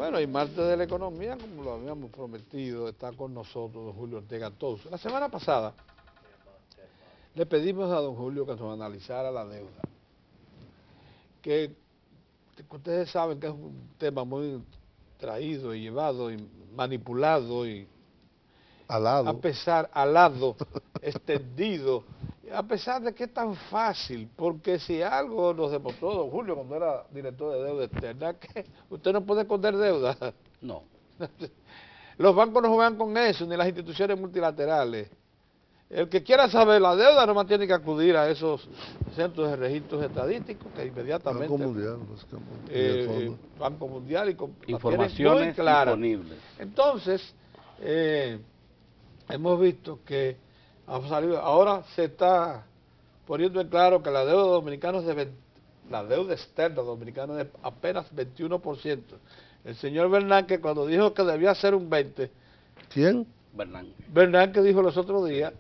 Bueno, y martes de la economía, como lo habíamos prometido, está con nosotros don Julio Ortega Touz. La semana pasada le pedimos a don Julio que nos analizara la deuda, que ustedes saben que es un tema muy traído y llevado y manipulado y alado, extendido, a pesar de que es tan fácil, porque si algo nos demostró don Julio cuando era director de deuda externa, que usted no puede esconder deuda. No. Los bancos no juegan con eso, ni las instituciones multilaterales. El que quiera saber la deuda nomás tiene que acudir a esos centros de registros estadísticos que inmediatamente... Banco Mundial, Banco Mundial y con informaciones muy claras. Disponibles. Entonces, hemos visto que ha salido, ahora se está poniendo en claro que la deuda dominicana la deuda externa dominicana es apenas 21%. El señor Bernanke cuando dijo que debía ser un 20%. ¿Quién? Bernanke dijo los otros días,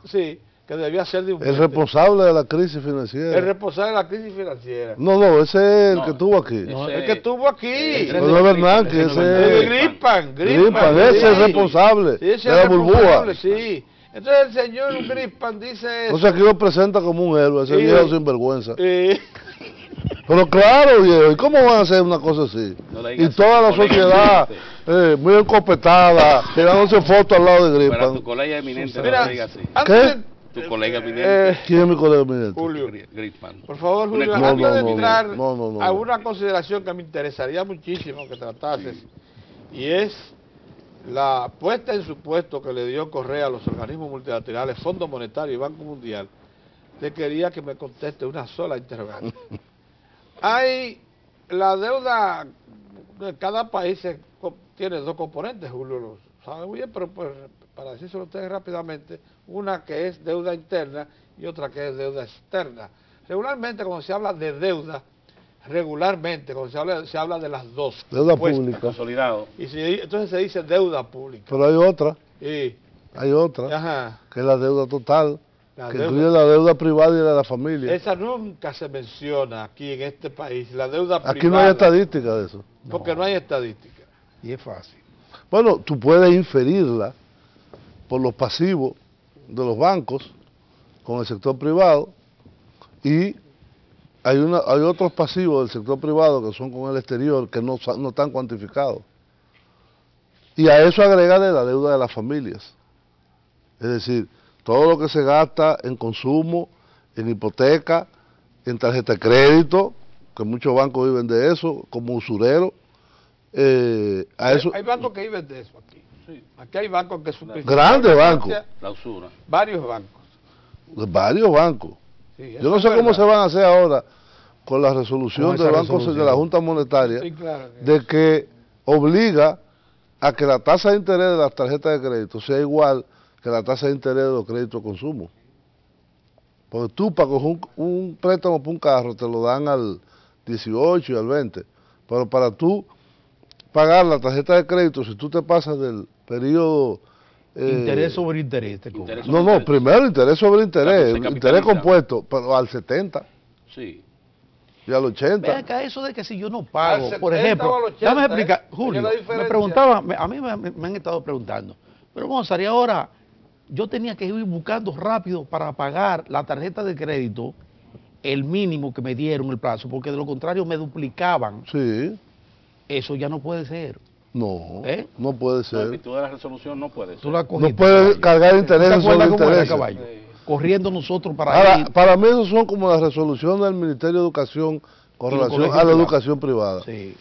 sí, que debía ser de un 20%. El responsable de la crisis financiera. El responsable de la crisis financiera. No, ese es el que estuvo aquí. No, el que estuvo aquí. No es Bernanke, ese es... Grispan, ese es el responsable de la burbuja. Sí. Entonces el señor Grispan dice eso. O sea, aquí lo presenta como un héroe, ese viejo sinvergüenza. Pero claro, viejo, ¿y cómo van a hacer una cosa así? Y toda la sociedad muy encopetada, tirándose fotos al lado de Grispan. Pero tu colega eminente mira, no lo diga así. ¿Qué? Tu colega eminente. ¿Quién es mi colega eminente? Julio Grispan. Por favor, Julio, antes de entrar a una consideración que me interesaría muchísimo que tratases, y es la puesta en su puesto que le dio Correa a los organismos multilaterales, Fondo Monetario y Banco Mundial. Le quería que me conteste una sola interrogante. Hay la deuda de cada país tiene dos componentes, Julio lo sabe muy bien, pero pues, para decírselo a ustedes rápidamente, una que es deuda interna y otra que es deuda externa. Regularmente cuando se habla de deuda, se habla de las dos. Deuda pública. Consolidado. Y entonces se dice deuda pública. Pero hay otra. Sí. Hay otra, Ajá. que es la deuda total, incluye la deuda privada y la de la familia. Esa nunca se menciona aquí en este país, la deuda privada. Aquí no hay estadística de eso. Porque no hay estadística. Y es fácil. Bueno, tú puedes inferirla por los pasivos de los bancos con el sector privado, y hay otros pasivos del sector privado que son con el exterior que no están cuantificados. Y a eso agregarle la deuda de las familias. Es decir, todo lo que se gasta en consumo, en hipoteca, en tarjeta de crédito, que muchos bancos viven de eso, como usureros. Hay bancos que viven de eso aquí. Sí. Aquí hay bancos que son grandes bancos. La usura. Varios bancos. Varios bancos. Sí, yo no sé cómo se van a hacer ahora con la resolución del Banco de la Junta Monetaria, de que obliga a que la tasa de interés de las tarjetas de crédito sea igual que la tasa de interés de los créditos de consumo. Porque tú para coger un préstamo para un carro te lo dan al 18 y al 20, pero para tú pagar la tarjeta de crédito, si tú te pasas del periodo... interés sobre interés. Primero interés sobre interés, interés compuesto, pero al 70. Sí. Y al 80. Ve acá eso de que si yo no pago, por ejemplo, déjame explicar, Julio, me preguntaba, a mí me han estado preguntando, pero Gonzalo, ahora yo tenía que ir buscando rápido para pagar la tarjeta de crédito, el mínimo que me dieron el plazo, porque de lo contrario me duplicaban. Sí. Eso ya no puede ser. No, no puede ser. En virtud de la resolución no puede ser. Tú la cogiste, no puede cargar intereses sobre intereses. Corriendo nosotros para para mí eso son como las resoluciones del Ministerio de Educación con relación a la educación privada. Sí.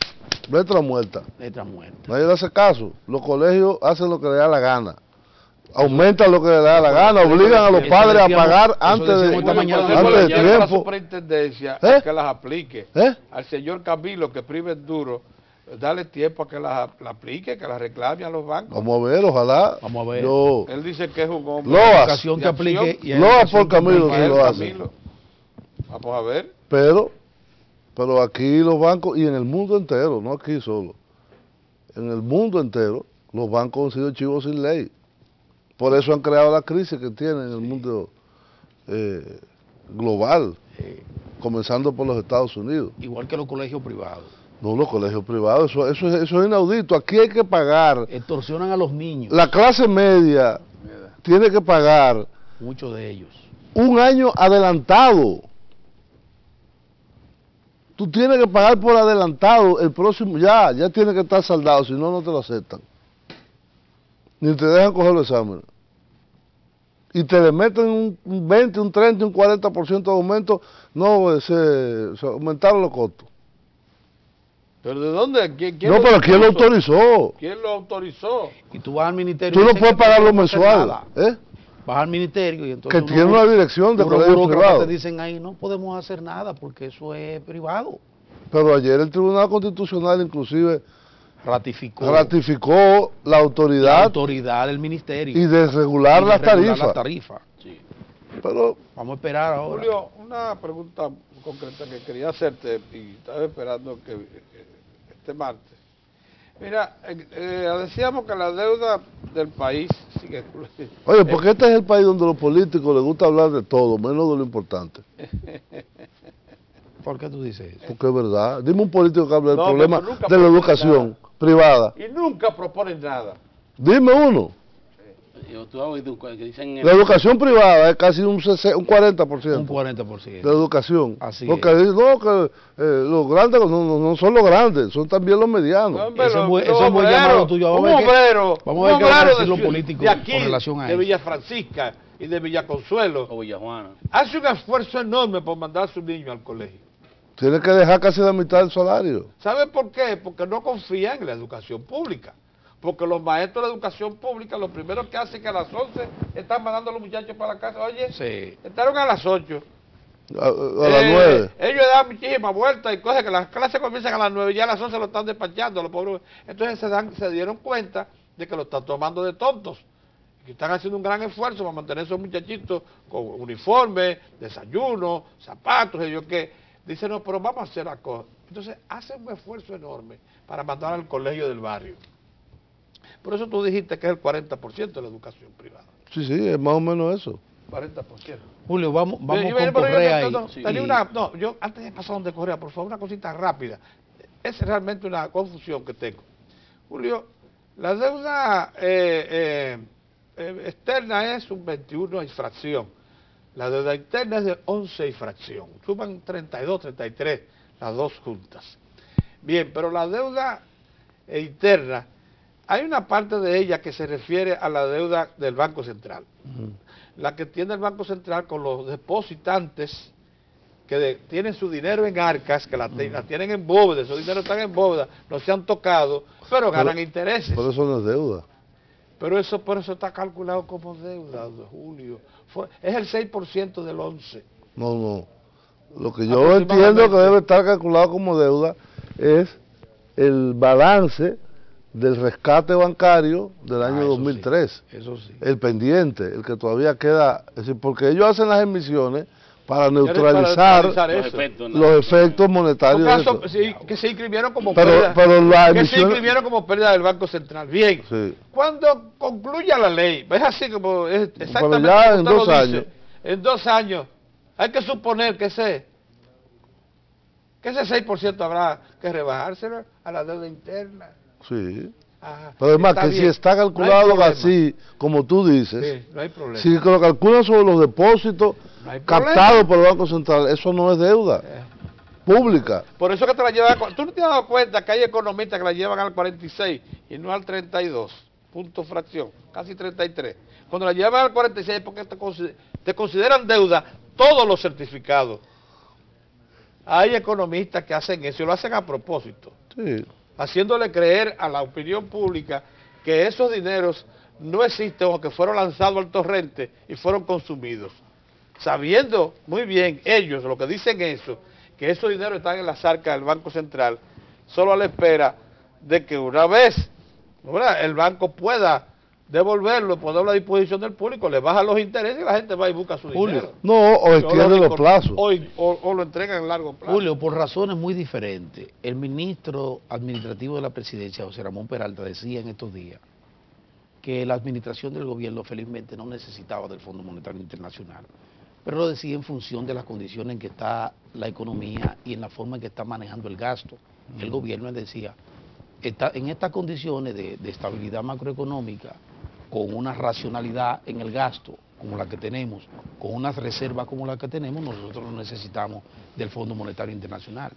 Letra muerta. Letra muerta. Nadie le hace caso. Los colegios hacen lo que les da la gana. Aumentan lo que les da la gana, obligan a los padres a pagar antes de tiempo. La superintendencia que las aplique. Al señor Camilo, que prive duro, dale tiempo a que la aplique, que la reclame a los bancos. Vamos a ver, ojalá. Vamos a ver. Él dice que es un hombre de educación que aplique. Loas por Camilo que lo hace. Vamos a ver. Pero aquí los bancos, y en el mundo entero, no aquí solo, en el mundo entero, los bancos han sido chivos sin ley. Por eso han creado la crisis que tienen en el mundo global, comenzando por los Estados Unidos. Igual que los colegios privados. No, los colegios privados, eso es inaudito. Aquí hay que pagar. Extorsionan a los niños. La clase media tiene que pagar. Muchos de ellos. Un año adelantado. Tú tienes que pagar por adelantado. El próximo, ya tiene que estar saldado, si no, no te lo aceptan. Ni te dejan coger los exámenes. Y te le meten un 20, un 30, un 40% de aumento. No, se aumentaron los costos. ¿Pero de dónde? ¿Quién no, pero ¿quién lo autorizó? ¿Quién lo autorizó? Y tú vas al ministerio. Tú no puedes pagar lo mensual. Vas al ministerio y entonces. Que tiene una dirección de colegio privado. Te dicen ahí, no podemos hacer nada porque eso es privado. Pero ayer el Tribunal Constitucional inclusive ratificó la autoridad del ministerio y de regular las tarifas. Sí. Pero vamos a esperar ahora. Julio, una pregunta concreta que quería hacerte y estaba esperando que este martes. Mira, decíamos que la deuda del país sigue. Oye, porque este es el país donde a los políticos les gusta hablar de todo, menos de lo importante. ¿Por qué tú dices eso? Porque es verdad. Dime un político que hable del problema de la educación privada. Y nunca proponen nada. Dime uno. La educación privada es casi un 40%. Un 40%. De la educación. Así porque no, que los grandes no son los grandes, son también los medianos. No, hombre, eso es muy llamado tuyo. Un obrero de aquí, con relación a de Villa Francisca y de Villa Consuelo, o Villa Juana, hace un esfuerzo enorme por mandar a su niño al colegio. Tiene que dejar casi la mitad del salario. ¿Sabe por qué? Porque no confían en la educación pública. Porque los maestros de educación pública, lo primero que hacen es que a las 11 están mandando a los muchachos para la casa. Oye, entraron a las 8. A las 9. Ellos dan muchísimas vueltas y cosas que las clases comienzan a las 9 y ya a las 11 lo están despachando los pobres. Entonces se dieron cuenta de que lo están tomando de tontos. Que están haciendo un gran esfuerzo para mantener a esos muchachitos con uniforme, desayuno, zapatos, ellos que dicen, no, pero vamos a hacer la cosa. Entonces hacen un esfuerzo enorme para mandar al colegio del barrio. Por eso tú dijiste que es el 40% de la educación privada. Sí, es más o menos eso. 40%. Julio, vamos con Correa ahí. Yo antes de pasar donde Correa, por favor, una cosita rápida. Es realmente una confusión que tengo. Julio, la deuda externa es un 21 y fracción. La deuda interna es de 11 y fracción. Suman 32, 33, las dos juntas. Bien, pero la deuda interna, hay una parte de ella que se refiere a la deuda del Banco Central. La que tiene el Banco Central con los depositantes que tienen su dinero en arcas, que la tienen en bóveda, esos dineros están en bóveda, no se han tocado, pero ganan intereses. Pero eso no es deuda. Pero eso por eso está calculado como deuda, Julio. Es el 6% del 11. No. Lo que yo entiendo que debe estar calculado como deuda es el balance del rescate bancario del año 2003. Sí, eso sí. El pendiente, el que todavía queda. Es decir, porque ellos hacen las emisiones para neutralizar los efectos monetarios. Que se inscribieron como pérdida. Como pérdida del Banco Central. Bien. Sí. Cuando concluya la ley, es así como exactamente ya como usted lo dice, en 2 años, hay que suponer que ese 6% habrá que rebajárselo a la deuda interna. Sí. Pero además que bien. Si está calculado así, como tú dices, no hay problema. Si lo calculan sobre los depósitos captados por el Banco Central, eso no es deuda pública. Por eso que te la llevan, tú no te has dado cuenta que hay economistas que la llevan al 46 y no al 32, punto fracción, casi 33. Cuando la llevan al 46 es porque te consideran deuda todos los certificados. Hay economistas que hacen eso y lo hacen a propósito. Sí. Haciéndole creer a la opinión pública que esos dineros no existen o que fueron lanzados al torrente y fueron consumidos. Sabiendo muy bien ellos, lo que dicen eso, que esos dineros están en las arcas del Banco Central, solo a la espera de que una vez el banco pueda devolverlo, ponerlo a disposición del público, le bajan los intereses y la gente va y busca su dinero. No, o extiende los plazos. O lo entregan en largo plazo. Julio, por razones muy diferentes, el ministro administrativo de la presidencia, José Ramón Peralta, decía en estos días que la administración del gobierno felizmente no necesitaba del Fondo Monetario Internacional, pero lo decía en función de las condiciones en que está la economía y en la forma en que está manejando el gasto. el gobierno decía, en estas condiciones de estabilidad macroeconómica, con una racionalidad en el gasto como la que tenemos, con unas reservas como la que tenemos, nosotros no necesitamos del Fondo Monetario Internacional.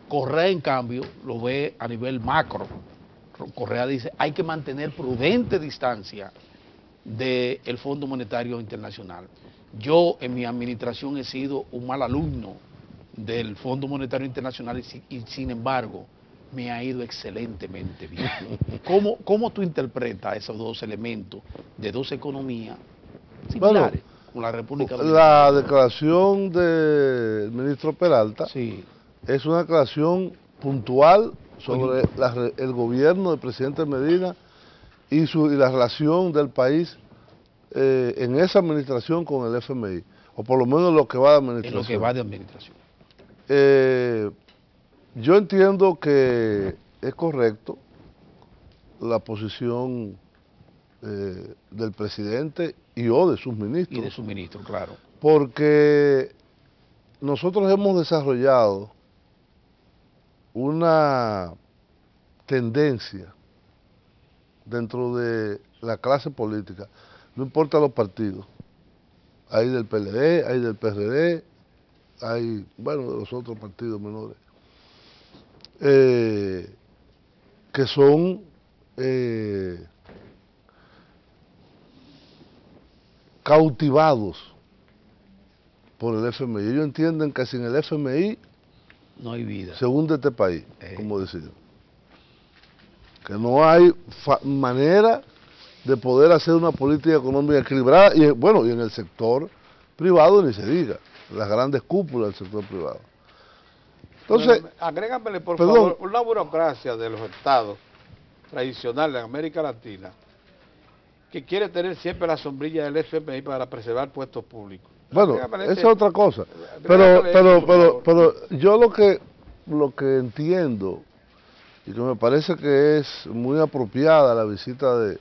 Correa, en cambio, lo ve a nivel macro. Correa dice, hay que mantener prudente distancia del Fondo Monetario Internacional. Yo en mi administración he sido un mal alumno del Fondo Monetario Internacional y sin embargo me ha ido excelentemente bien. ¿Cómo tú interpretas esos dos elementos de dos economías similares con la República Dominicana? La declaración del ministro Peralta sí, es una declaración puntual sobre el gobierno del presidente Medina y la relación del país en esa administración con el FMI, o por lo menos lo que va de administración. En lo que va de administración. Yo entiendo que es correcto la posición del presidente o de sus ministros. Y de sus ministros, claro. Porque nosotros hemos desarrollado una tendencia dentro de la clase política, no importa los partidos, hay del PLD, hay del PRD, hay, bueno, de los otros partidos menores, que son cautivados por el FMI. Ellos entienden que sin el FMI no hay vida. Se hunde este país, como decía. Que no hay manera de poder hacer una política económica equilibrada, y bueno, y en el sector privado ni se diga, las grandes cúpulas del sector privado. Entonces, agrégamele por favor una burocracia de los estados tradicionales en América Latina que quiere tener siempre la sombrilla del FMI para preservar puestos públicos. Bueno, esa es otra cosa. Pero yo lo que entiendo y que me parece que es muy apropiada la visita de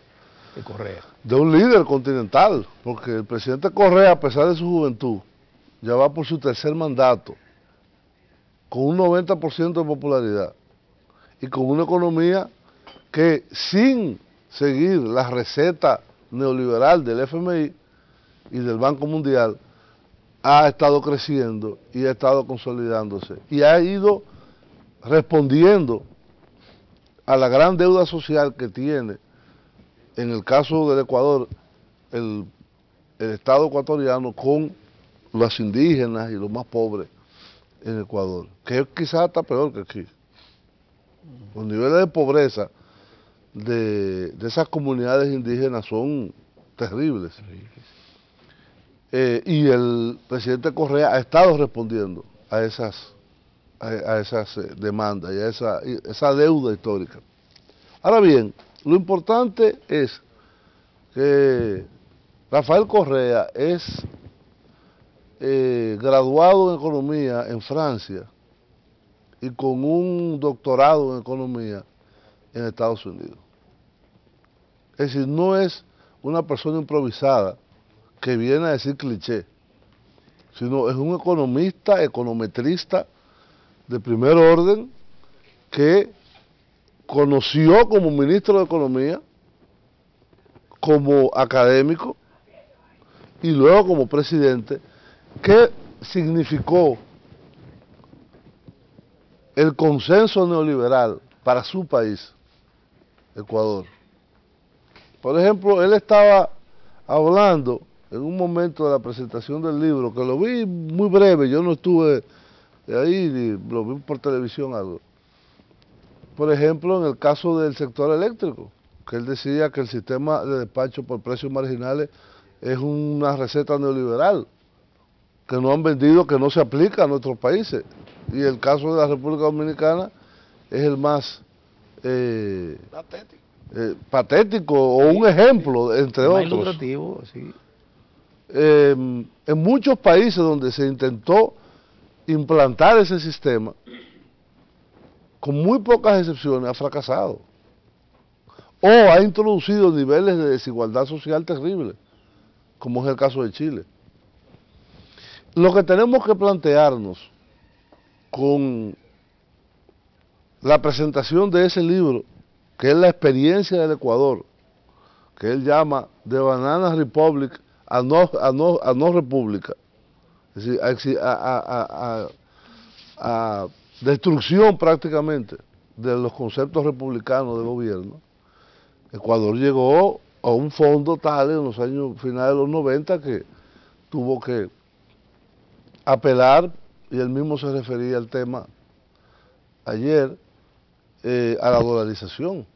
Correa, de un líder continental, porque el presidente Correa, a pesar de su juventud, ya va por su tercer mandato, con un 90% de popularidad y con una economía que sin seguir la receta neoliberal del FMI y del Banco Mundial, ha estado creciendo y ha estado consolidándose y ha ido respondiendo a la gran deuda social que tiene, en el caso del Ecuador, el Estado ecuatoriano con los indígenas y los más pobres en Ecuador, que quizás está peor que aquí. Los niveles de pobreza de esas comunidades indígenas son terribles. Y el presidente Correa ha estado respondiendo a esas demandas y a esa deuda histórica. Ahora bien, lo importante es que Rafael Correa es graduado en economía en Francia y con un doctorado en economía en Estados Unidos. Es decir, no es una persona improvisada que viene a decir cliché, sino es un economista, econometrista de primer orden que conoció como ministro de Economía, como académico y luego como presidente, qué significó el consenso neoliberal para su país, Ecuador. Por ejemplo, él estaba hablando en un momento de la presentación del libro, que lo vi muy breve, yo no estuve ahí, lo vi por televisión algo. Por ejemplo, en el caso del sector eléctrico, que él decía que el sistema de despacho por precios marginales es una receta neoliberal, que no han vendido, que no se aplica a nuestros países. Y el caso de la República Dominicana es el más patético o un ejemplo, entre otros. Ilustrativo, sí. En muchos países donde se intentó implantar ese sistema, con muy pocas excepciones, ha fracasado. O ha introducido niveles de desigualdad social terribles, como es el caso de Chile. Lo que tenemos que plantearnos con la presentación de ese libro, que es la experiencia del Ecuador, que él llama The Banana Republic a no república, es decir, a destrucción prácticamente de los conceptos republicanos de gobierno. Ecuador llegó a un fondo tal en los años finales de los 90 que tuvo que apelar, y él mismo se refería al tema ayer, a la dolarización.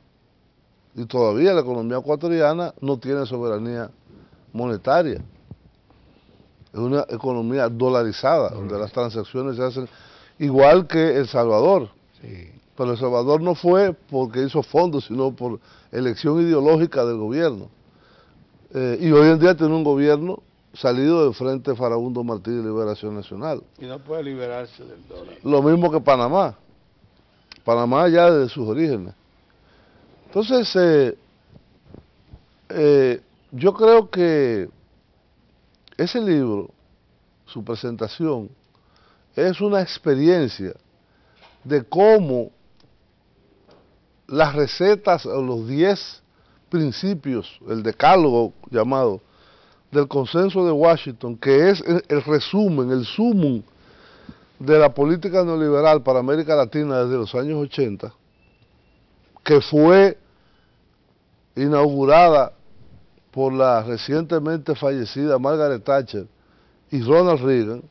Y todavía la economía ecuatoriana no tiene soberanía monetaria. Es una economía dolarizada, donde las transacciones se hacen igual que El Salvador. Sí. Pero El Salvador no fue porque hizo fondos, sino por elección ideológica del gobierno. Y hoy en día tiene un gobierno salido del Frente Farabundo Martí de Liberación Nacional. Y no puede liberarse del dólar. Lo mismo que Panamá. Panamá ya desde sus orígenes. Entonces, yo creo que ese libro, su presentación, es una experiencia de cómo las recetas o los 10 principios, el decálogo llamado, del consenso de Washington, que es el resumen, el sumum de la política neoliberal para América Latina desde los años 80, que fue inaugurada por la recientemente fallecida Margaret Thatcher y Ronald Reagan,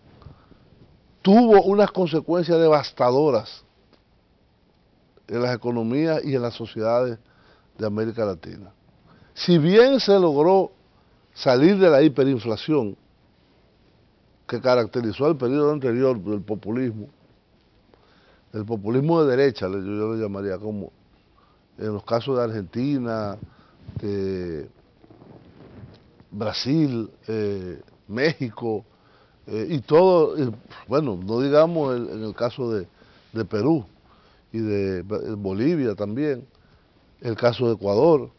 tuvo unas consecuencias devastadoras en las economías y en las sociedades de América Latina. Si bien se logró salir de la hiperinflación que caracterizó el periodo anterior del populismo, el populismo de derecha, yo lo llamaría, como en los casos de Argentina, de Brasil, México, y todo, bueno, no digamos en el caso de Perú y de Bolivia también, el caso de Ecuador.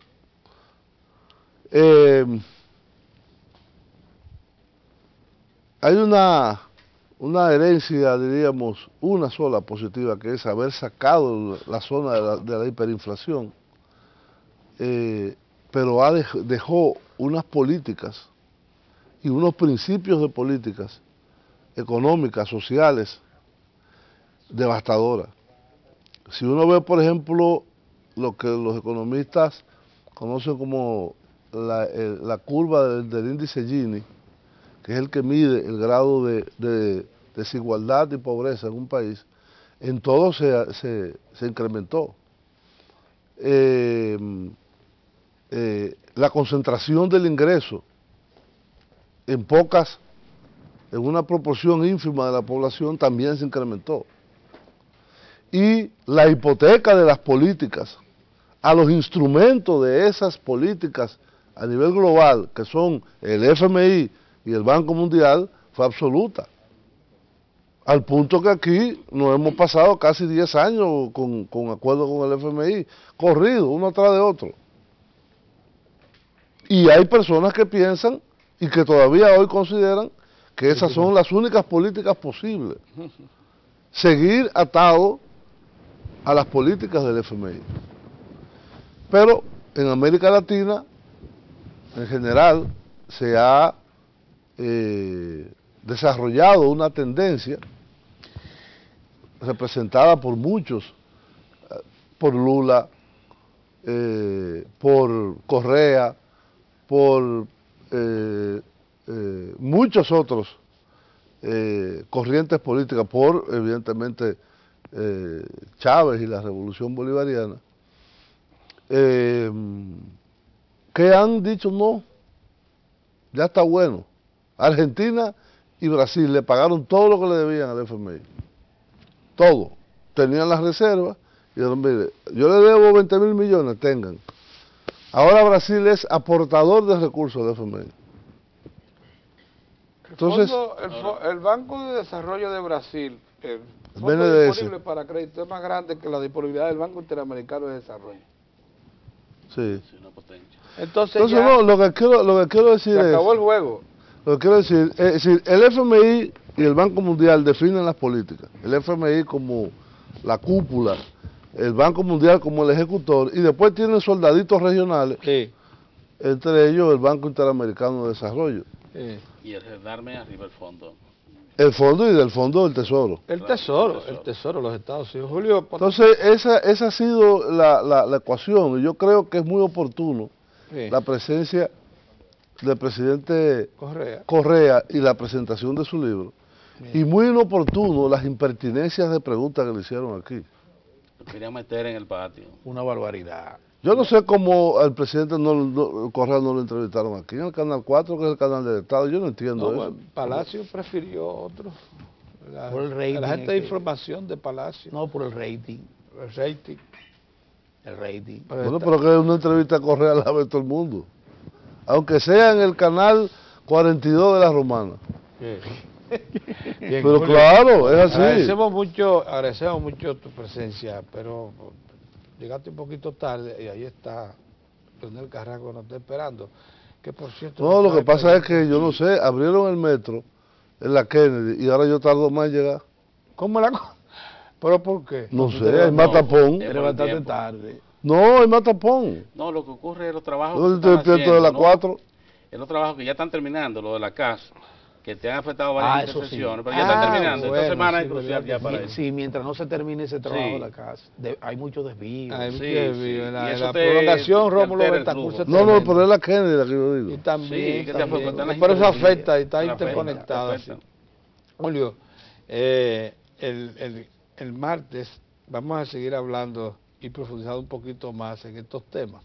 Hay una herencia, diríamos, una sola positiva, que es haber sacado la zona de la hiperinflación, pero dejó unas políticas y unos principios de políticas económicas, sociales, devastadoras. Si uno ve, por ejemplo, lo que los economistas conocen como la curva del índice Gini, que es el que mide el grado de desigualdad y pobreza en un país, en todo se incrementó. La concentración del ingreso en una proporción ínfima de la población también se incrementó. Y la hipoteca de las políticas a los instrumentos de esas políticas a nivel global, que son el FMI y el Banco Mundial, fue absoluta. Al punto que aquí nos hemos pasado casi 10 años con acuerdo con el FMI, corrido, uno atrás de otro. Y hay personas que piensan y que todavía hoy consideran que esas son las únicas políticas posibles. Seguir atado a las políticas del FMI. Pero en América Latina, en general, se ha desarrollado una tendencia representada por muchos, por Lula, por Correa, por muchos otros corrientes políticas, por evidentemente Chávez y la Revolución Bolivariana, que han dicho no, ya está bueno. Argentina y Brasil le pagaron todo lo que le debían al FMI, todo, tenían las reservas y dijeron, mire, yo le debo 20.000 millones, tengan. Ahora Brasil es aportador de recursos del FMI. Entonces, el Banco de Desarrollo de Brasil, el fondo disponible para crédito es más grande que la disponibilidad del Banco Interamericano de Desarrollo. Sí. Entonces no, lo que quiero decir es... Se acabó el juego. Lo que quiero decir es decir, el FMI y el Banco Mundial definen las políticas. El FMI como la cúpula el Banco Mundial como el ejecutor, y después tienen soldaditos regionales, sí, entre ellos el Banco Interamericano de Desarrollo. sí. Y el darme arriba el fondo. El fondo y del fondo del Tesoro. El tesoro de los Estados Unidos. Julio, entonces esa ha sido la ecuación, y yo creo que es muy oportuno sí, la presencia del presidente Correa y la presentación de su libro, sí, y muy inoportuno las impertinencias de preguntas que le hicieron aquí. Lo querían meter en el patio. Una barbaridad. Yo no sé cómo al presidente Correa no lo entrevistaron aquí en el Canal 4, que es el canal del Estado. Yo no entiendo eso. Bueno, Palacio prefirió otro. Por el rating, la gente de información de Palacio. No, por el rating. El rating. El rating. Bueno, pero que una entrevista a Correa la ve todo el mundo. Aunque sea en el canal 42 de la Romana. Sí. Bien, pero Julio, claro, es así. Agradecemos mucho tu presencia, pero llegaste un poquito tarde y ahí está Leonel Carrasco, nos está esperando. Que por cierto... No, lo que pasa es que yo no sé, abrieron el metro en la Kennedy y ahora yo tardo más en llegar. ¿Cómo la cosa? ¿Pero por qué? No sé, hay más tapón. Te levantaste tarde. No, hay más tapón. No, lo que ocurre es los trabajos Yo estoy despierto de las 4. Es los trabajos que ya están terminando, lo de la casa, que te han afectado varias intersecciones, pero ya están terminando. Bueno, esta semana es sí, crucial ya para eso. Sí, mientras no se termine ese trabajo Sí. de la casa. Hay mucho desvío. Hay mucho Sí, desvío. sí. En Y eso la te prolongación altera Rómulo el Betancourt flujo. No, pero es la Kennedy la que yo digo. Y también, Sí, que te afecta, están las pero eso interferencias. afecta y está Te afecta, interconectado. te afecta. Julio, el martes vamos a seguir hablando y profundizando un poquito más en estos temas.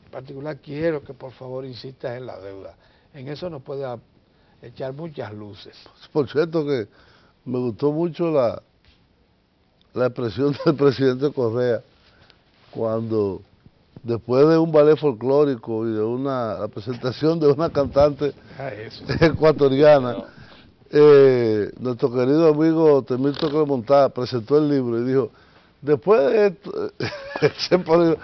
En particular quiero que por favor insistas en la deuda. En eso nos puede echar muchas luces. Por cierto que me gustó mucho la expresión del presidente Correa cuando después de un ballet folclórico y de la presentación de una cantante ecuatoriana, nuestro querido amigo Temilto Clemontá presentó el libro y dijo, después de esto, después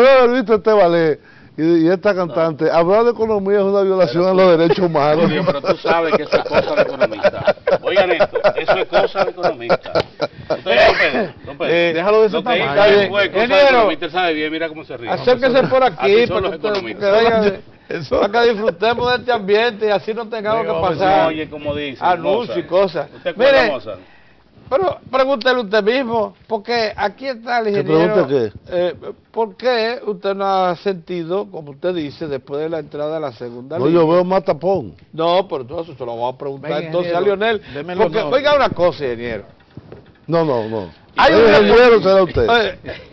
de haber visto este ballet y esta cantante, hablar de economía es una violación a los derechos humanos. Julio, pero tú sabes que eso es cosa de economista. Oigan esto, eso es cosa de economista. Déjalo de esa tamaño. Ingeniero, sabe bien, mira cómo se ríe. Acérquese por aquí para que disfrutemos de este ambiente y así no tengamos que pasar oye, como dice, anuncios y cosas. Mire, pero pregúntele usted mismo, porque aquí está el ingeniero. ¿Qué pregunta qué? ¿Por qué usted no ha sentido, como usted dice, después de la entrada de la segunda No, línea? yo veo más tapón. No, pero entonces se lo voy a preguntar. Venga, entonces ingeniero, a Leonel. Porque, oiga una cosa, ingeniero. No. Hay un ingeniero será usted.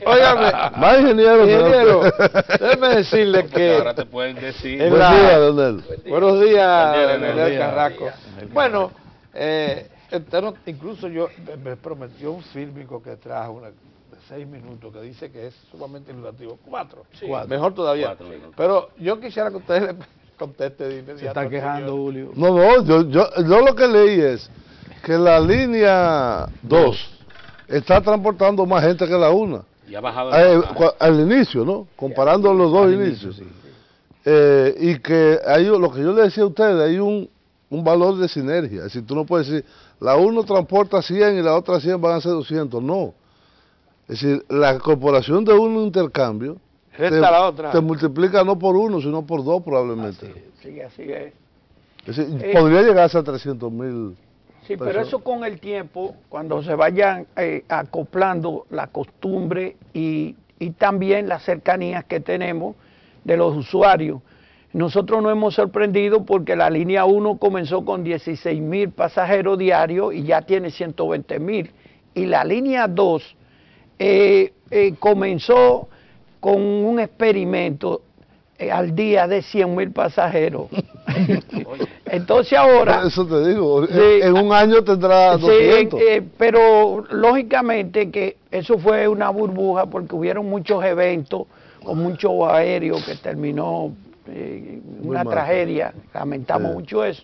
Óigame. Más ingeniero será usted. Déjeme decirle que... Ahora te pueden decir... Buen día, Leonel. Buenos días, Leonel Leonel Carrasco. Bueno, incluso yo me prometió un fílmico que trajo de 6 minutos que dice que es sumamente ilustrativo. 4. Sí. Mejor todavía. 4 minutos. Pero yo quisiera que ustedes le contesten de inmediato. Se está quejando, Julio. No, yo lo que leí es que la línea 2 está transportando más gente que la 1. Y ha bajado al inicio, ¿no? Comparando los dos inicios. Sí. Y que lo que yo le decía a ustedes, hay un valor de sinergia. Es decir, tú no puedes decir, la 1 transporta 100 y la otra 100 van a ser 200. No. Es decir, la incorporación de un intercambio te multiplica no por 1, sino por 2 probablemente. Así es. Es decir, podría llegarse a 300,000. Sí, pero eso con el tiempo, cuando se vayan acoplando la costumbre y también las cercanías que tenemos de los usuarios. Nosotros nos hemos sorprendido porque la línea 1 comenzó con 16,000 pasajeros diarios y ya tiene 120,000. Y la línea 2 comenzó con un experimento al día de 100,000 pasajeros. Entonces ahora... Eso te digo, en un año tendrá 200. Pero lógicamente que eso fue una burbuja porque hubieron muchos eventos con muchos aéreos que terminó una tragedia, lamentamos mucho eso.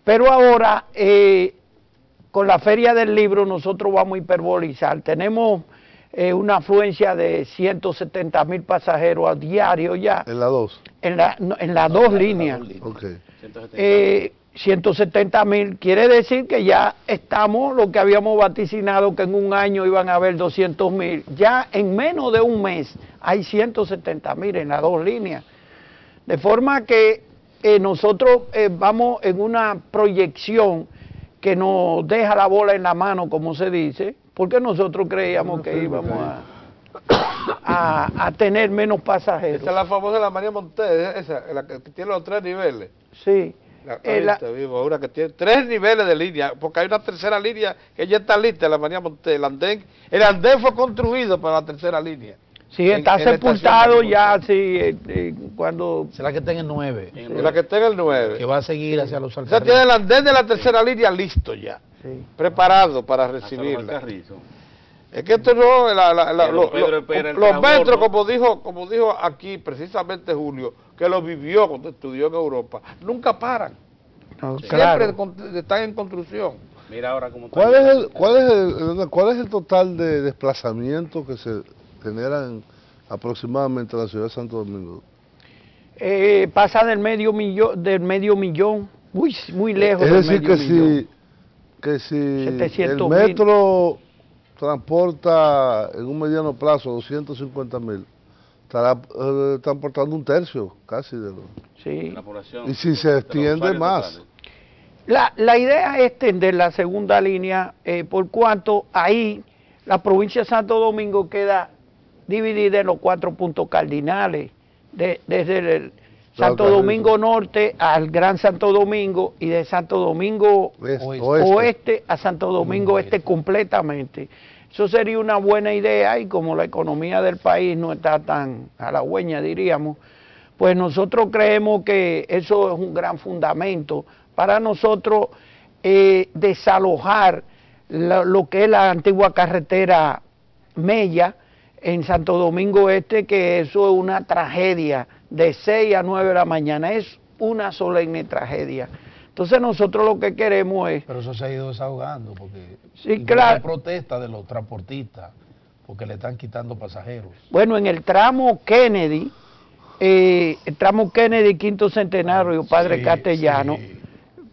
Pero ahora, con la Feria del Libro nosotros vamos a hiperbolizar. Tenemos una afluencia de 170,000 pasajeros a diario ya. ¿En la 2? En las dos líneas. Okay. 170.000, quiere decir que ya estamos lo que habíamos vaticinado, que en un año iban a haber 200.000. Ya en menos de un mes hay 170.000 en las dos líneas. De forma que nosotros vamos en una proyección que nos deja la bola en la mano, como se dice, porque nosotros creíamos que íbamos a tener menos pasajeros. Esa es la famosa de la María Montes, esa, la que tiene los 3 niveles. Sí. Una que tiene 3 niveles de línea, porque hay una tercera línea que ya está lista, la María Montes. El andén fue construido para la tercera línea. Sí, está sepultado ya, sí, cuando... Será que está en el 9. La que está en el 9. Que va a seguir hacia los alcarrizos. O sea, tiene el andén de la tercera línea listo ya, sí, preparado para recibirla. Es que esto no, los metros, como dijo aquí precisamente Julio, que lo vivió cuando estudió en Europa, nunca paran. No, siempre claro, están en construcción. Mira ahora cómo está. ¿Cuál es el total de desplazamientos que se generan aproximadamente en la ciudad de Santo Domingo? Pasa del medio millón, muy lejos. Es decir, que si el metro transporta en un mediano plazo 250.000, estará transportando un tercio casi de lo... Sí. La población, y si se extiende más. La idea es extender la segunda línea, por cuanto ahí la provincia de Santo Domingo queda dividida en los 4 puntos cardinales, desde el Santo Domingo Norte al Gran Santo Domingo y de Santo Domingo Oeste a Santo Domingo Este completamente. Eso sería una buena idea, y como la economía del país no está tan halagüeña, diríamos, pues nosotros creemos que eso es un gran fundamento para nosotros desalojar lo que es la antigua carretera Mella en Santo Domingo Este, que eso es una tragedia de 6 a 9 de la mañana, es una solemne tragedia. Entonces nosotros lo que queremos es... Pero eso se ha ido desahogando, porque sí, claro, hay protesta de los transportistas, porque le están quitando pasajeros. Bueno, en el tramo Kennedy, Quinto Centenario, Padre Castellano, sí,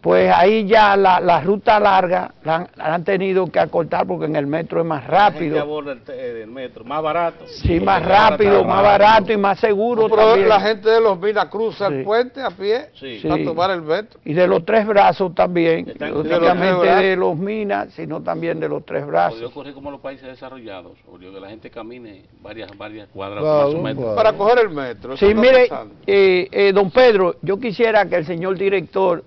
pues ahí ya la ruta larga la han tenido que acortar, porque en el metro es más rápido. La gente aborda el metro, más barato. Sí, más rápido, más barato y más seguro. Pero también la gente de Los Minas cruza el puente a pie, a tomar el metro. Y de los 3 Brazos también, no únicamente de Los Minas, sino también de los 3 Brazos. Podría ocurrir como en los países desarrollados, que la gente camine varias cuadras claro, más o menos. Para coger el metro. Sí, mire, don Pedro, yo quisiera que el señor director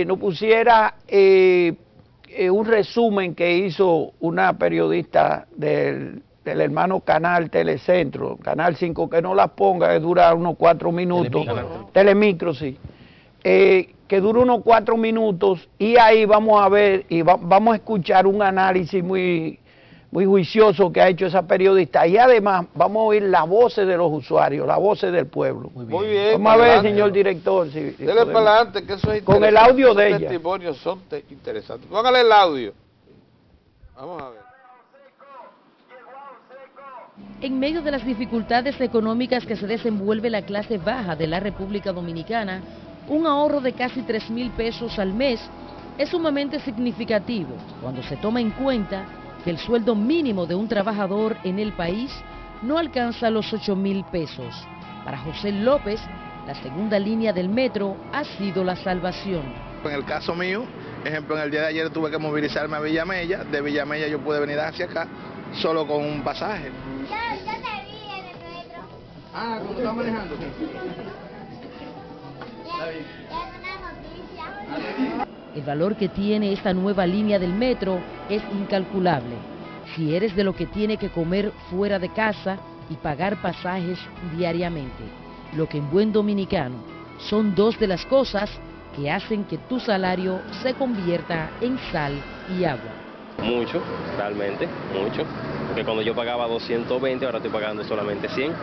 nos pusiera un resumen que hizo una periodista del hermano canal Telecentro, Canal 5, que no la ponga, que dura unos 4 minutos. Telemicro, sí. Que dura unos 4 minutos, y ahí vamos a ver y vamos a escuchar un análisis muy juicioso que ha hecho esa periodista, y además vamos a oír las voces de los usuarios, las voces del pueblo. Muy bien. Vamos a ver, señor director. Si dele para adelante, que eso es interesante. Con el audio de ella. Los testimonios son interesantes. Póngale el audio. Vamos a ver. En medio de las dificultades económicas que se desenvuelve la clase baja de la República Dominicana, un ahorro de casi 3.000 pesos al mes es sumamente significativo cuando se toma en cuenta que el sueldo mínimo de un trabajador en el país no alcanza los 8.000 pesos. Para José López, la segunda línea del metro ha sido la salvación. En el caso mío, ejemplo, en el día de ayer tuve que movilizarme a Villamella. De Villamella yo pude venir hacia acá solo con un pasaje. Yo te vi en el metro. Ah, ¿cómo estás manejando? Es una noticia. El valor que tiene esta nueva línea del metro es incalculable. Si eres de lo que tiene que comer fuera de casa y pagar pasajes diariamente, lo que en buen dominicano son 2 de las cosas que hacen que tu salario se convierta en sal y agua. Mucho, realmente, mucho. Porque cuando yo pagaba 220, ahora estoy pagando solamente 100.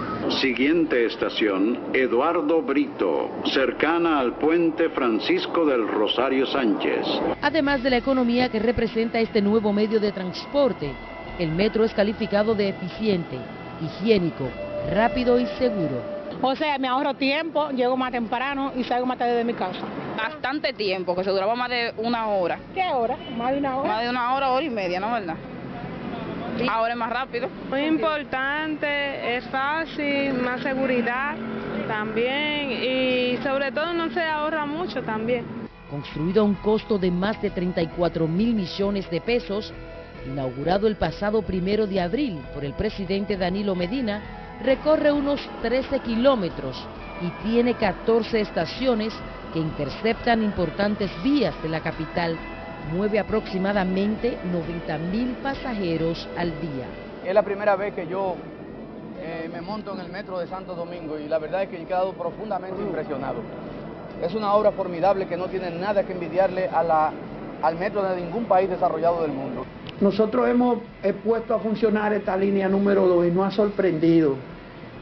Siguiente estación, Eduardo Brito, cercana al puente Francisco del Rosario Sánchez. Además de la economía que representa este nuevo medio de transporte, el metro es calificado de eficiente, higiénico, rápido y seguro. O sea, me ahorro tiempo, llego más temprano y salgo más tarde de mi casa. Bastante tiempo, que se duraba más de una hora. ¿Qué hora? ¿Más de una hora? Más de una hora, hora y media, ¿no, verdad? Ahora es más rápido. Muy importante, es fácil, más seguridad también y sobre todo no se ahorra mucho también. Construido a un costo de más de 34.000 millones de pesos, inaugurado el pasado 1 de abril por el presidente Danilo Medina, recorre unos 13 kilómetros y tiene 14 estaciones que interceptan importantes vías de la capital. Mueve aproximadamente 90.000 pasajeros al día. Es la primera vez que yo me monto en el metro de Santo Domingo y la verdad es que he quedado profundamente impresionado. Es una obra formidable que no tiene nada que envidiarle al metro de ningún país desarrollado del mundo. Nosotros hemos puesto a funcionar esta línea número 2 y nos ha sorprendido.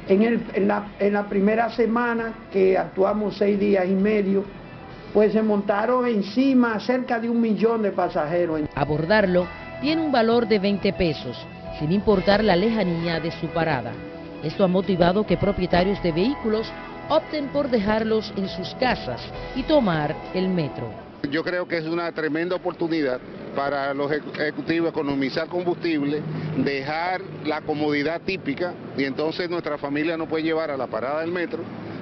En la primera semana que actuamos 6 días y medio, pues se montaron encima cerca de 1 millón de pasajeros. Abordarlo tiene un valor de 20 pesos, sin importar la lejanía de su parada. Esto ha motivado que propietarios de vehículos opten por dejarlos en sus casas y tomar el metro. Yo creo que es una tremenda oportunidad para los ejecutivos economizar combustible, dejar la comodidad típica y entonces nuestra familia no puede llevar a la parada del metro,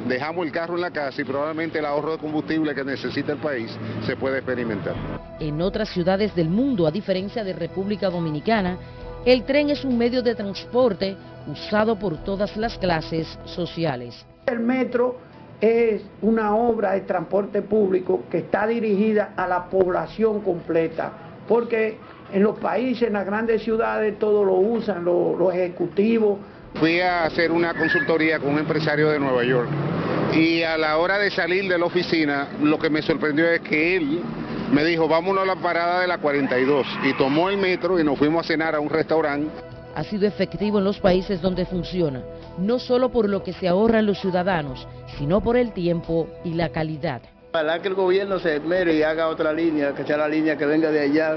dejamos el carro en la casa y probablemente el ahorro de combustible que necesita el país se puede experimentar. En otras ciudades del mundo, a diferencia de República Dominicana, el tren es un medio de transporte usado por todas las clases sociales. El metro es una obra de transporte público que está dirigida a la población completa, porque en los países, en las grandes ciudades, todo lo usan los ejecutivos. Fui a hacer una consultoría con un empresario de Nueva York y a la hora de salir de la oficina, lo que me sorprendió es que él me dijo, vámonos a la parada de la 42, y tomó el metro y nos fuimos a cenar a un restaurante. Ha sido efectivo en los países donde funciona, no solo por lo que se ahorran los ciudadanos, sino por el tiempo y la calidad. Ojalá que el gobierno se esmere y haga otra línea, que sea la línea que venga de allá,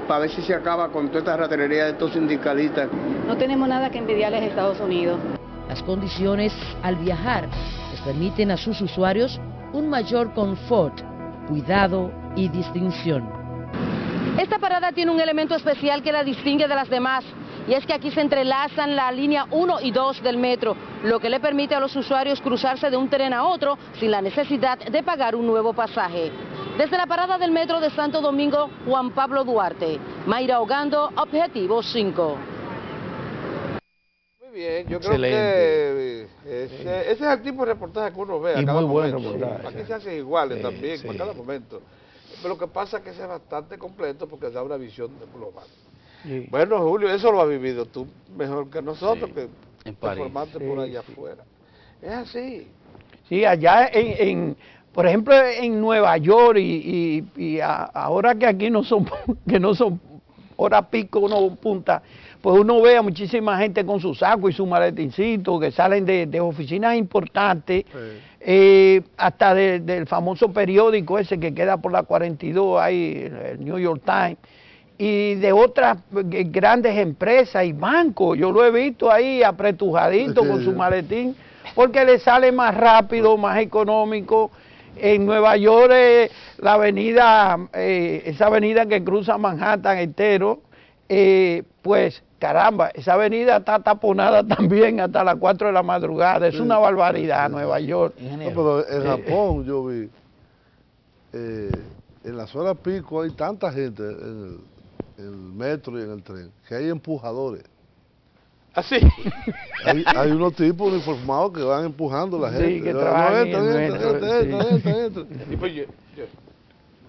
para ver si se acaba con toda esta ratería de estos sindicalistas. No tenemos nada que envidiarles a Estados Unidos. Las condiciones al viajar les permiten a sus usuarios un mayor confort, cuidado y distinción. Esta parada tiene un elemento especial que la distingue de las demás, y es que aquí se entrelazan la línea 1 y 2 del metro, lo que le permite a los usuarios cruzarse de un tren a otro sin la necesidad de pagar un nuevo pasaje. Desde la parada del metro de Santo Domingo, Juan Pablo Duarte, Mayra Ogando, Objetivo 5. Muy bien, yo creo que ese es el tipo de reportaje que uno ve a cada momento. Aquí se hacen iguales también, a cada momento. Pero lo que pasa es que ese es bastante completo porque da una visión global. Sí. Bueno, Julio, eso lo has vivido tú mejor que nosotros, que te formaste por allá afuera. Es así. Sí, allá por ejemplo, en Nueva York y ahora que aquí no son hora pico, uno punta, pues uno ve a muchísima gente con su saco y su maletincito que salen de oficinas importantes, hasta del famoso periódico ese que queda por la 42, ahí, el New York Times, y de otras grandes empresas y bancos. Yo lo he visto ahí apretujadito con su maletín, porque le sale más rápido, más económico. En Nueva York, la avenida, esa avenida que cruza Manhattan entero, pues caramba, esa avenida está taponada también hasta las 4 de la madrugada. Es una barbaridad, Nueva York. No, pero en Japón yo vi, en las horas pico hay tanta gente en el metro y en el tren, que hay empujadores. ¿Ah, sí? Hay unos tipos uniformados que van empujando a la gente. Sí, que trabajan entra. Y pues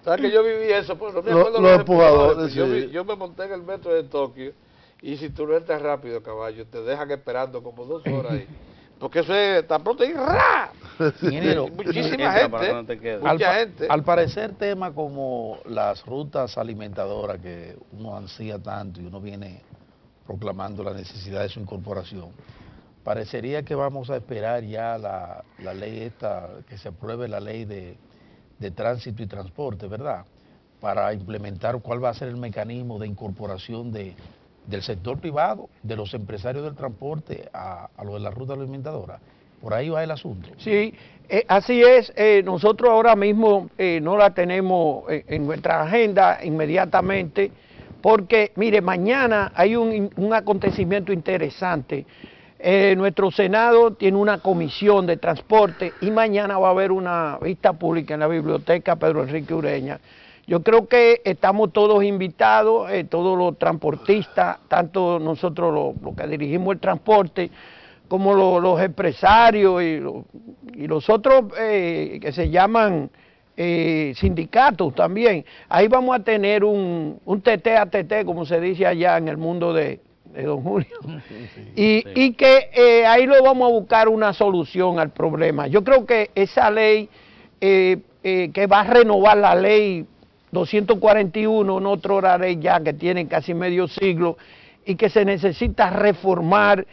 ¿sabes que yo viví eso? Pues no me acuerdo los empujadores. Yo me monté en el metro de Tokio y si tú no entras rápido, caballo, te dejan esperando como 2 horas ahí. Porque eso es tan pronto y ¡ra! Muchísima gente, mucha gente. Al parecer temas como las rutas alimentadoras que uno ansía tanto y uno viene proclamando la necesidad de su incorporación, parecería que vamos a esperar ya la ley esta, que se apruebe la ley de tránsito y transporte, ¿verdad? Para implementar cuál va a ser el mecanismo de incorporación del sector privado, de los empresarios del transporte a lo de la ruta alimentadora. Por ahí va el asunto. Sí, así es. Nosotros ahora mismo no la tenemos en nuestra agenda inmediatamente, porque, mire, mañana hay un acontecimiento interesante. Nuestro Senado tiene una comisión de transporte y mañana va a haber una vista pública en la biblioteca Pedro Enrique Ureña. Yo creo que estamos todos invitados, todos los transportistas, tanto nosotros los que dirigimos el transporte, como los empresarios y los otros que se llaman sindicatos también. Ahí vamos a tener un tete a tete, como se dice allá en el mundo de don Julio, y que ahí lo vamos a buscar una solución al problema. Yo creo que esa ley que va a renovar la ley 241, una otra ley ya que tiene casi medio siglo y que se necesita reformar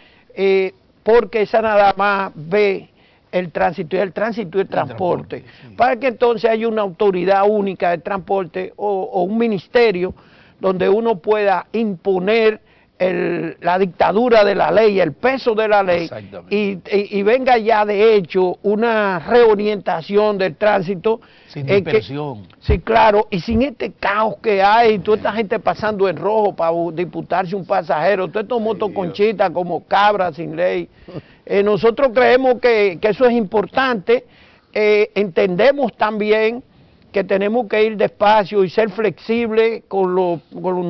porque esa nada más ve el tránsito y el transporte, para que entonces haya una autoridad única de transporte o un ministerio donde uno pueda imponer la dictadura de la ley, el peso de la ley, y venga ya de hecho una reorientación del tránsito. Sin dispersión. Sí, claro, y sin este caos que hay, toda esta gente pasando en rojo para disputarse un pasajero, todos estos motoconchitas como cabras sin ley. Nosotros creemos que eso es importante, entendemos también que tenemos que ir despacio y ser flexibles con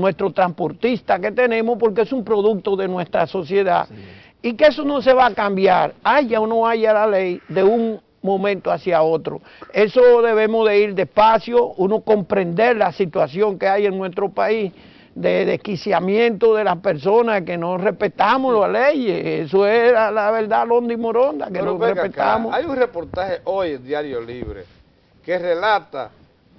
nuestros transportistas que tenemos, porque es un producto de nuestra sociedad, y que eso no se va a cambiar, haya o no haya la ley, de un momento hacia otro. Eso debemos de ir despacio, uno comprender la situación que hay en nuestro país, de desquiciamiento de las personas que no respetamos las leyes. Eso es la verdad, Londa y Moronda, que no respetamos. Hay un reportaje hoy en Diario Libre que relata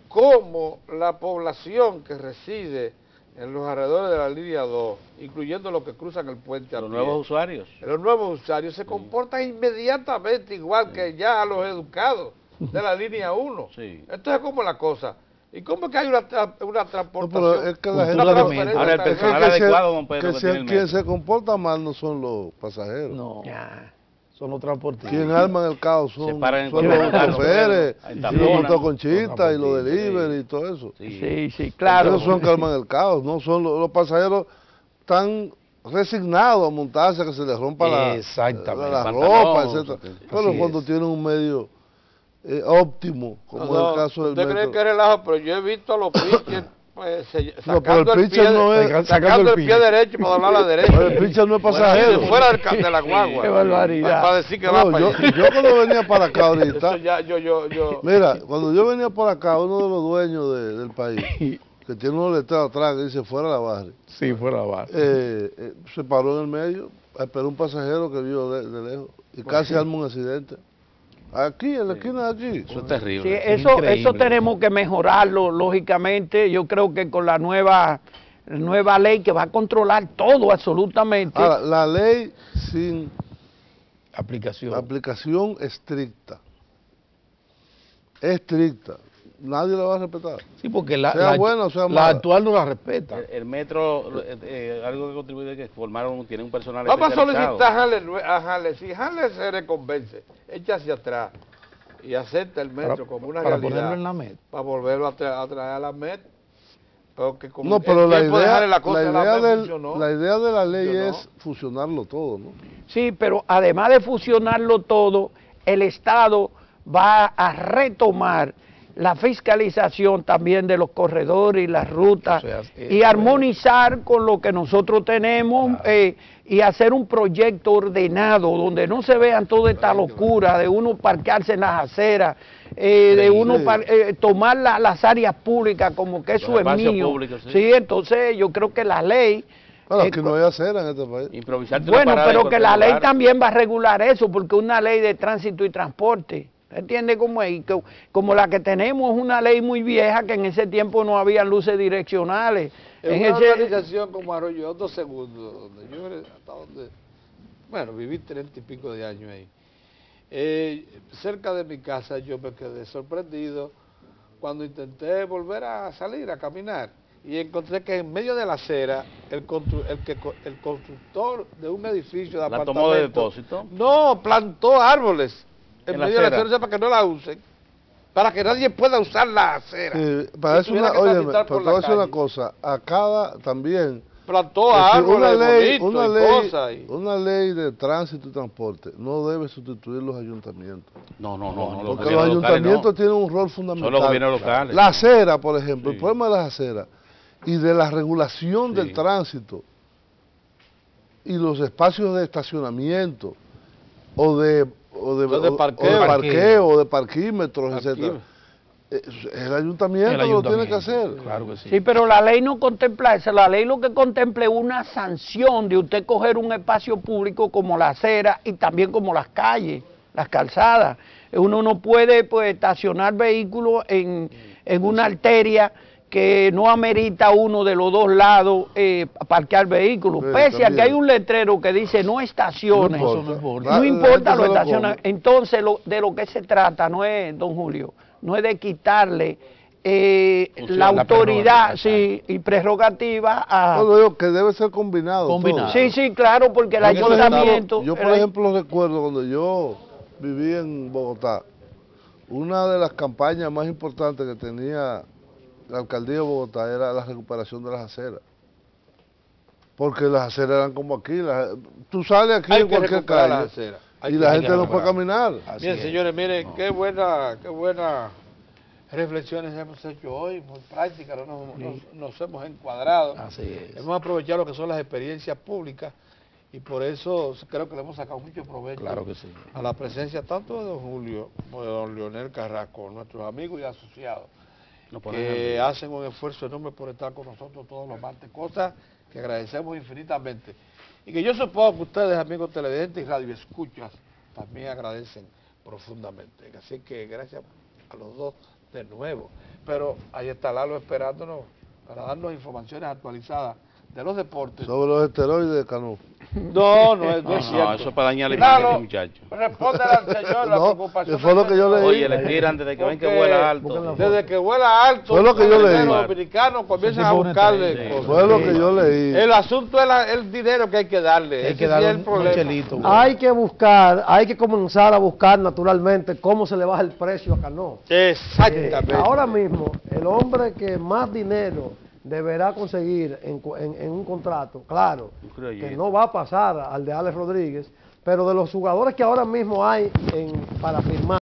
cómo la población que reside en los alrededores de la línea 2, incluyendo los que cruzan el puente a los nuevos usuarios. Los nuevos usuarios se comportan inmediatamente igual que ya los educados de la línea 1. Entonces, ¿cómo es la cosa? ¿Y cómo es que hay una transportación? No, pero es que la gente ahora el personal adecuado, don Pedro, que quien se comporta mal no son los pasajeros. No. Son los transportistas. Quien arman el caos son los choferes, y los motoconchistas, y los delivery y todo eso. Sí, claro. Ellos son que arman el caos, no son los pasajeros tan resignados a montarse que se les rompa la ropa, etc. Pero cuando tienen un medio óptimo, como es el caso del metro. Usted cree que es relajo, pero yo he visto a los pitchers sacando el pie derecho para doblar a la derecha. Pero el pitcher no es pasajero. Fuera de la guagua. Qué barbaridad. Para decir que va para allá. Yo cuando venía para acá ahorita, mira, cuando yo venía por acá, uno de los dueños del país, que tiene unos letreros atrás que dice fuera la barra. Sí, fuera la barra. Se paró en el medio, esperó un pasajero que vio de lejos y casi arma un accidente. Aquí, en la esquina de aquí. Eso es terrible. Sí, eso tenemos que mejorarlo, lógicamente. Yo creo que con la nueva ley que va a controlar todo absolutamente. Ahora, la ley sin aplicación estricta. Estricta. Nadie la va a respetar. Sí, porque la actual no la respeta. El metro, algo que contribuye es que tiene un personal Vamos a solicitar a Hanley, si Hanley se reconvence, echa hacia atrás y acepta el metro como una realidad. Para ponerlo en la MET. Para volverlo a traer a la MET. Porque como no, pero la idea de la ley es fusionarlo todo, ¿no? Sí, pero además de fusionarlo todo, el Estado va a retomar la fiscalización también de los corredores y las rutas, y armonizar con lo que nosotros tenemos, y hacer un proyecto ordenado donde no se vean toda esta locura de uno parquearse en las aceras, de uno tomar las áreas públicas como que eso es mío. Sí, entonces yo creo que la ley... Bueno, que no hay acera en este país. Bueno, pero que la ley también va a regular eso, porque una ley de tránsito y transporte. ¿Entiende cómo es? Como la que tenemos es una ley muy vieja, que en ese tiempo no había luces direccionales. En una organización como Arroyo, 2 segundos, bueno, viví 30 y pico de años ahí. Cerca de mi casa yo me quedé sorprendido cuando intenté volver a salir a caminar y encontré que en medio de la acera, el constructor de un edificio de apartamento... ¿La tomó de depósito? No, plantó árboles en medio de la acera para que no la usen, para que nadie pueda usar la acera. Para eso oye, pero te voy a decir una cosa, a cada también... Plantó árboles, una ley de tránsito y transporte no debe sustituir los ayuntamientos. No. Porque los ayuntamientos tienen un rol fundamental. Son los gobiernos locales. La acera, por ejemplo, el problema de las aceras y de la regulación del tránsito y los espacios de estacionamiento o de parqueo o de parquímetros, etcétera. El ayuntamiento lo tiene que hacer. Claro que sí. Sí, pero la ley no contempla eso. La ley lo que contempla es una sanción de usted coger un espacio público como la acera y también como las calles, las calzadas. Uno no puede pues estacionar vehículos en una arteria que no amerita uno de los dos lados parquear vehículos, pese a que hay un letrero que dice no estaciones, no importa lo estaciones. Entonces de lo que se trata no es, don Julio, no es de quitarle la autoridad y prerrogativa a... No, digo que debe ser combinado. Sí, claro, porque el ayuntamiento... Yo, por ejemplo, recuerdo cuando yo viví en Bogotá, una de las campañas más importantes que tenía la alcaldía de Bogotá era la recuperación de las aceras. Porque las aceras eran como aquí. Tú sales aquí en cualquier calle y la gente no puede caminar. Bien, señores, miren, qué buena reflexiones hemos hecho hoy, muy prácticas, nos hemos encuadrado. Hemos aprovechado lo que son las experiencias públicas y por eso creo que le hemos sacado mucho provecho a la presencia tanto de don Julio como de don Leonel Carrasco, nuestros amigos y asociados, que hacen un esfuerzo enorme por estar con nosotros todos los martes, cosas que agradecemos infinitamente. Y que yo supongo que ustedes, amigos televidentes y radioescuchas, también agradecen profundamente. Así que gracias a los dos de nuevo. Pero ahí está Lalo esperándonos para darnos informaciones actualizadas de los deportes. Sobre los esteroides de Cano. No es cierto. No, eso es para dañar la imagen de muchacho. Responde al señor la preocupación. Fue lo que yo leí. Oye, le tiran desde que ven que vuela alto. Desde que vuela alto. Fue lo que yo leí. Los dominicanos comienzan a buscarle cosas. Fue lo que yo leí. El asunto es el dinero que hay que darle. Hay que darle el problema. Hay que buscar, hay que comenzar a buscar naturalmente cómo se le baja el precio a Cano. Exactamente. Ahora mismo, el hombre que más dinero deberá conseguir en un contrato, claro, que no va a pasar al de Alex Rodríguez, pero de los jugadores que ahora mismo hay para firmar,